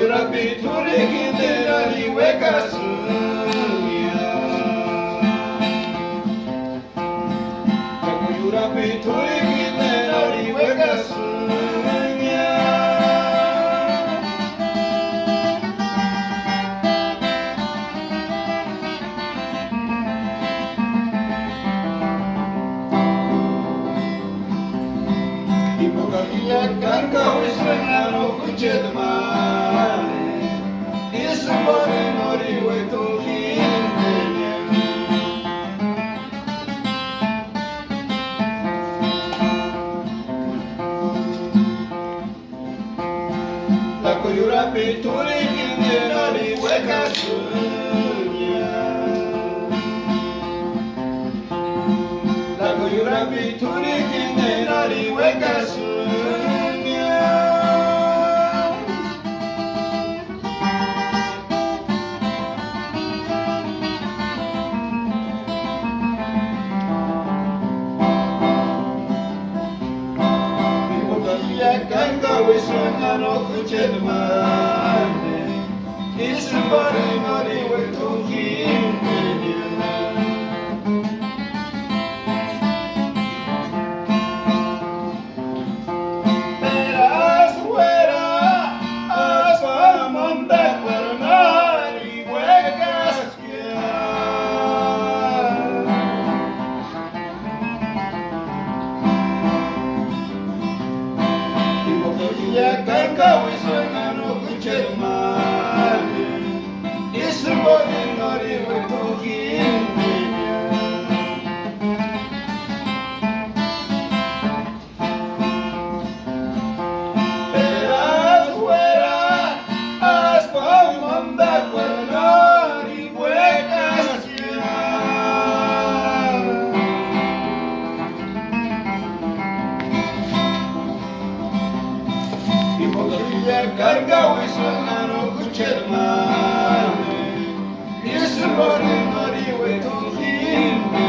Rabbi Turiki Derali Wekasuya Takuyu Rabbi Turiki Derali Wekasuya Ibukakia Kanka Wisranano Kuchedmane Isubari Nori Wetuhinde Takuyu Rabbi Turiki Derali Wekasuya Takuyu Rabbi Turiki Derali Wekasuya Ganga Wisranano Kuchedmane Isubari Nori Wetuhinde Veras fuera Aspamonda Cuernari Huecasquia Ganga Wisranano Kuchedmane Isubari Nori Wetuhinde Veras fuera Aspamonda Cuernari Huecasquia Ganga Wisranano Kuchedmane Isubari Nori Wetuhinde